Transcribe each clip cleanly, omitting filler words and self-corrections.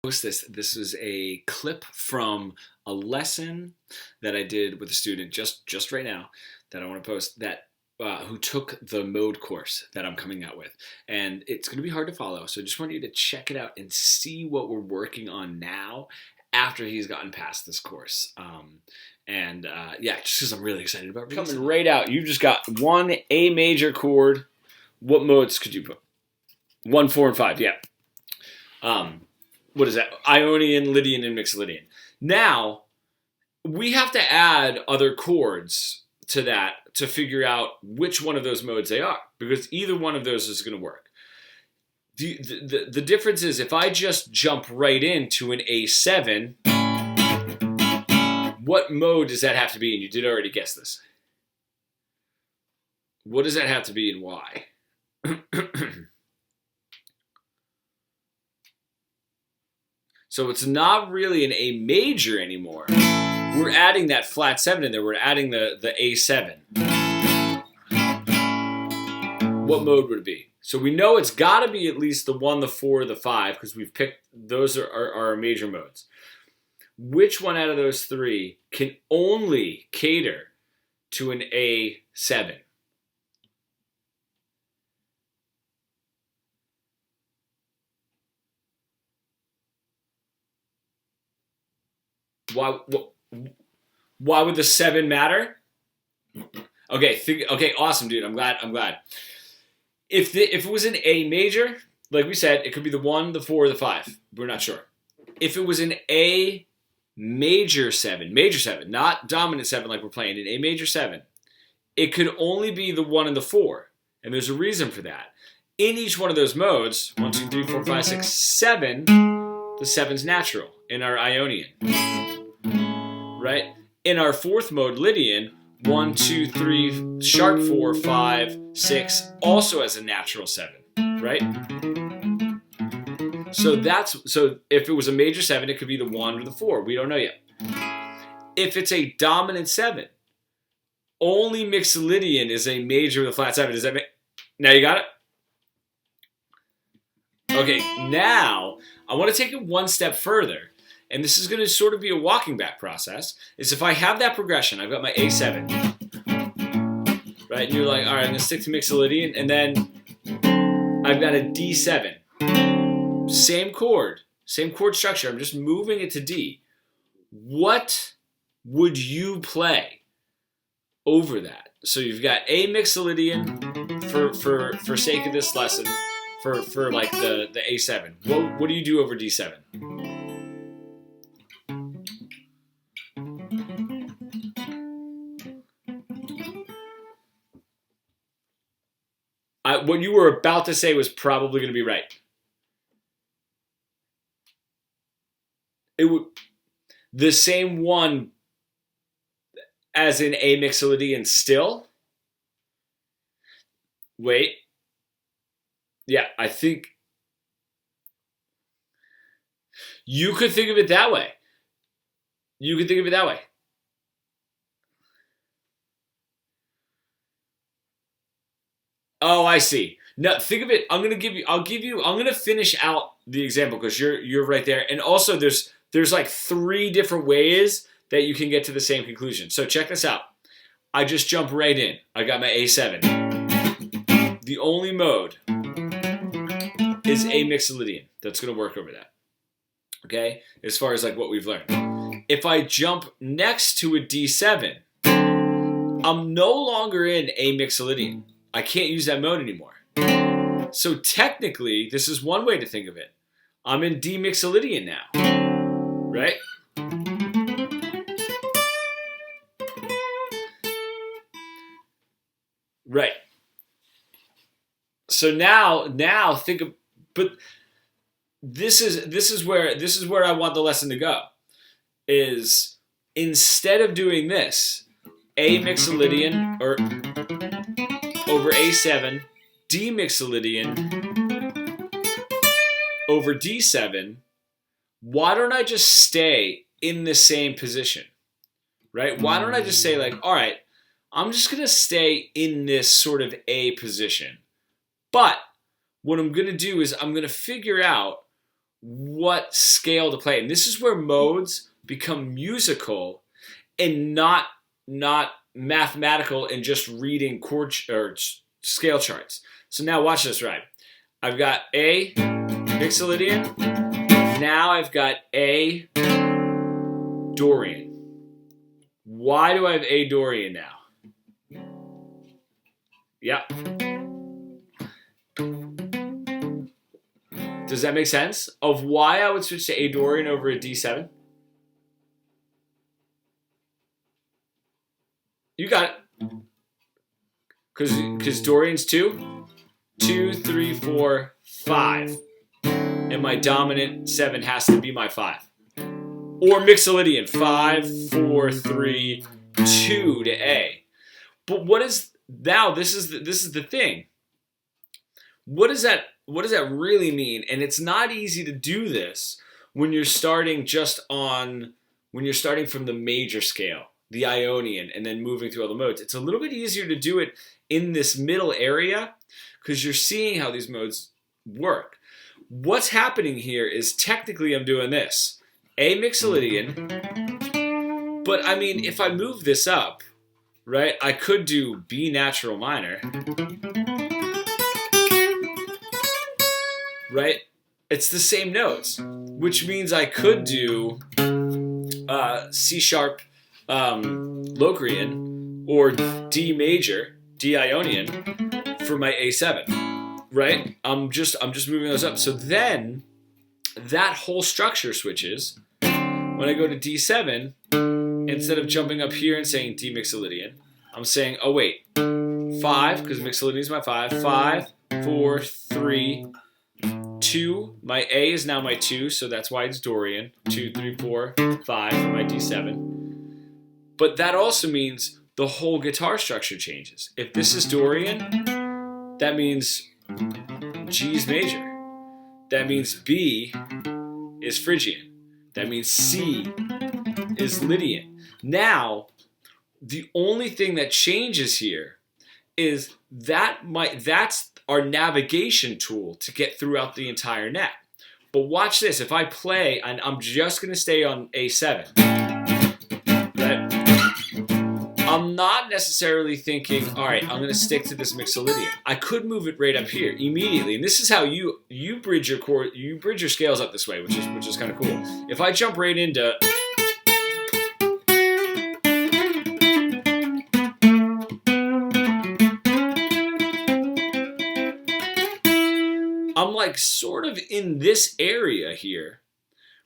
Post this. This is a clip from a lesson that I did with a student just right now that I want to post that who took the mode course that I'm coming out with, and it's going to be hard to follow. So I just want you to check it out and see what we're working on now after he's gotten past this course. Yeah, just because I'm really excited about coming right out. You've just got one A major chord. What modes could you put? 1, 4, and 5. Yeah. What is that? Ionian, Lydian, and Mixolydian. Now, we have to add other chords to that to figure out which one of those modes they are, because either one of those is going to work. The difference is if I just jump right into an A7, what mode does that have to be in? You did already guess this. What does that have to be and why? So it's not really an A major anymore. We're adding that flat 7 in there. We're adding the A7. What mode would it be? So we know it's got to be at least the 1, the 4, the 5, because we've picked those are our major modes. Which one out of those three can only cater to an A7? Why would the 7 matter? Okay, awesome, dude. I'm glad. If it was an A major, like we said, it could be the 1, the 4, or the 5. We're not sure. If it was an A major 7, not dominant 7 like we're playing, an A major 7, it could only be the 1 and the 4. And there's a reason for that. In each one of those modes, 1, 2, 3, 4, 5, 6, 7, the 7's natural in our Ionian. Right? In our fourth mode, Lydian, 1, 2, 3, sharp 4, 5, 6, also has a natural 7, right? So if it was a major 7, it could be the 1 or the 4. We don't know yet. If it's a dominant 7, only Mixolydian is a major with a flat 7. Does that make... Now you got it? Okay, now I want to take it one step further. And this is going to sort of be a walking back process, is if I have that progression, I've got my A7, right? And you're like, all right, I'm going to stick to Mixolydian, and then I've got a D7. Same chord structure. I'm just moving it to D. What would you play over that? So you've got A Mixolydian for sake of this lesson, for like the A7. What do you do over D7? What you were about to say was probably going to be right. It would the same one as in A Mixolydian still. Wait. Yeah, I think you could think of it that way. Oh, I see. No, think of it. I'm gonna finish out the example because you're right there. And also there's like 3 different ways that you can get to the same conclusion. So check this out. I just jump right in. I got my A7. The only mode is A Mixolydian. That's gonna work over that. Okay? As far as like what we've learned. If I jump next to a D7, I'm no longer in A Mixolydian. I can't use that mode anymore. So technically, this is one way to think of it. I'm in D Mixolydian now, right? Right. So now think of, but this is where I want the lesson to go. Is instead of doing this, A Mixolydian or over A7, D Mixolydian over D7, why don't I just stay in the same position, right? Why don't I just say like, all right, I'm just going to stay in this sort of A position. But what I'm going to do is I'm going to figure out what scale to play. And this is where modes become musical and not mathematical and just reading chord or scale charts. So now watch this, right? I've got A Mixolydian. Now I've got A Dorian. Why do I have A Dorian now? Yeah. Does that make sense? Of why I would switch to A Dorian over a D7? You got it. Because Dorian's 2, 2, 3, 4, 5. And my dominant 7 has to be my 5. Or Mixolydian, 5, 4, 3, 2 to A. But what is now? This is the thing. What does that really mean? And it's not easy to do this when you're starting from the major scale, the Ionian, and then moving through all the modes. It's a little bit easier to do it in this middle area because you're seeing how these modes work. What's happening here is technically I'm doing this. A Mixolydian, but I mean, if I move this up, right, I could do B natural minor, right? It's the same notes, which means I could do C sharp Locrian or D major, D Ionian for my A7, right? I'm just moving those up. So then that whole structure switches. When I go to D7, instead of jumping up here and saying D Mixolydian, I'm saying, oh wait, 5, because Mixolydian is my 5, 5, 4, 3, 2. My A is now my 2, so that's why it's Dorian. 2, 3, 4, 5 for my D7. But that also means the whole guitar structure changes. If this is Dorian, that means G is major. That means B is Phrygian. That means C is Lydian. Now, the only thing that changes here is that's our navigation tool to get throughout the entire neck. But watch this. If I play, and I'm just going to stay on A7, right? I'm not necessarily thinking, all right, I'm going to stick to this Mixolydian. I could move it right up here immediately, and this is how you bridge your chord, you bridge your scales up this way, which is kind of cool. If I jump right into I'm like sort of in this area here,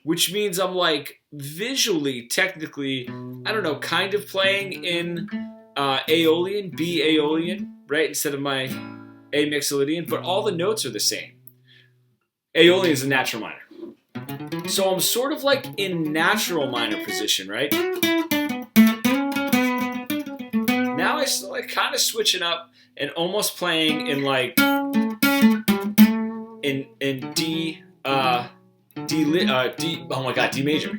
which means I'm like visually, technically, I don't know, kind of playing in Aeolian, B Aeolian, right, instead of my A Mixolydian, but all the notes are the same. Aeolian is a natural minor. So I'm sort of like in natural minor position, right? Now I like kind of switching up and almost playing in like in D oh my god, D major,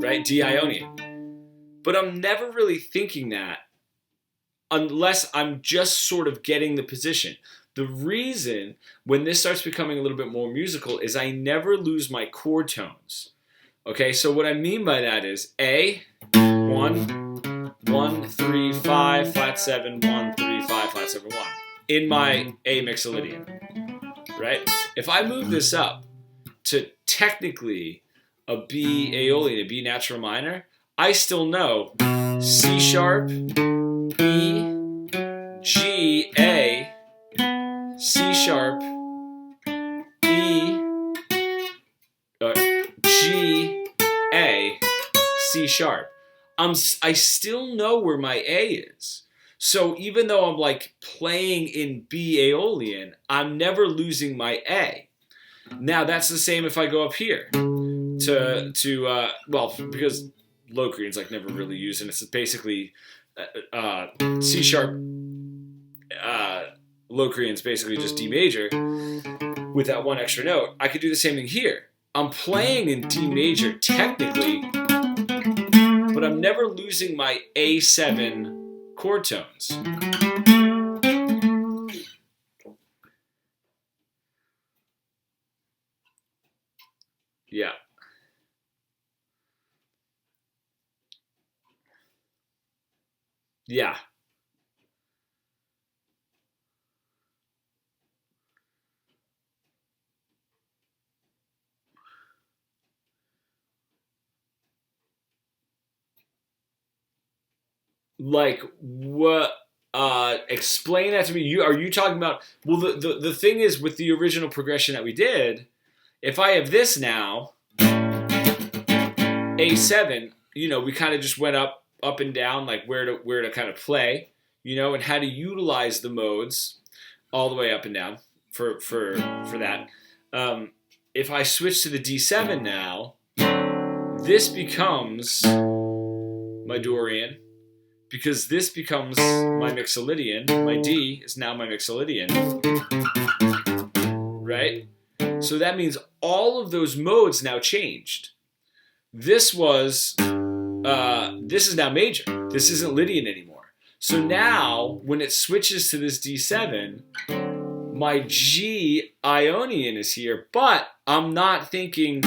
right? D Ionian. But I'm never really thinking that unless I'm just sort of getting the position. The reason when this starts becoming a little bit more musical is I never lose my chord tones. Okay, so what I mean by that is A, 1, 1, 3, 5, flat 7, 1, 3, 5, flat 7, 1. In my A Mixolydian, right? If I move this up to technically a B Aeolian, a B natural minor, I still know C sharp, E, G, A, C sharp, E, G, A, C sharp. I still know where my A is. So even though I'm like playing in B Aeolian, I'm never losing my A. Now that's the same if I go up here well, because Locrian's like never really used, and it's basically C sharp. Locrian's basically just D major with that one extra note. I could do the same thing here. I'm playing in D major technically, but I'm never losing my A7 chord tones. Yeah. Like what? Explain that to me. Are you talking about? Well, the thing is with the original progression that we did. If I have this now, A7, we kind of just went up and down, like where to kind of play, and how to utilize the modes all the way up and down for that. If I switch to the D7 now, this becomes my Dorian, because this becomes my Mixolydian. My D is now my Mixolydian, right? So that means all of those modes now changed. This is now major. This isn't Lydian anymore. So now, when it switches to this D7, my G Ionian is here, but I'm not thinking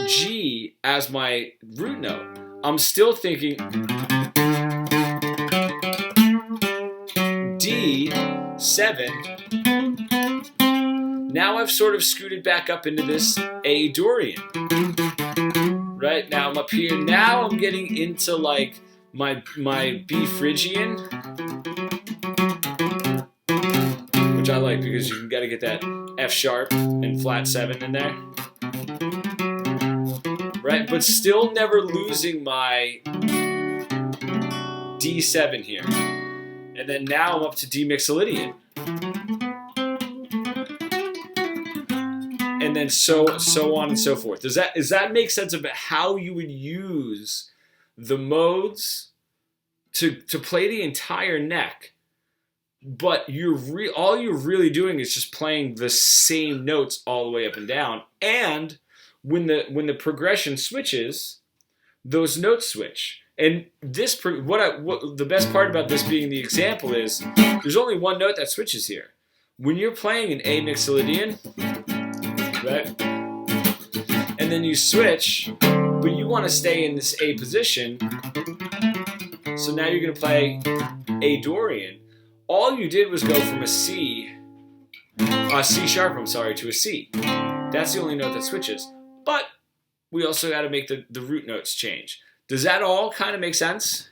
G as my root note. I'm still thinking D7. Now I've sort of scooted back up into this A Dorian. Right, now I'm up here. Now I'm getting into like my B Phrygian, which I like because you gotta get that F sharp and flat 7 in there. Right, but still never losing my D7 here. And then now I'm up to D Mixolydian. And then so on and so forth. Does that make sense about how you would use the modes to play the entire neck? But all you're really doing is just playing the same notes all the way up and down. And when the progression switches, those notes switch. And this what the best part about this being the example is there's only one note that switches here. When you're playing an A Mixolydian, right? And then you switch, but you want to stay in this A position. So now you're going to play A Dorian. All you did was go from a C sharp, to a C. That's the only note that switches. But we also got to make the root notes change. Does that all kind of make sense?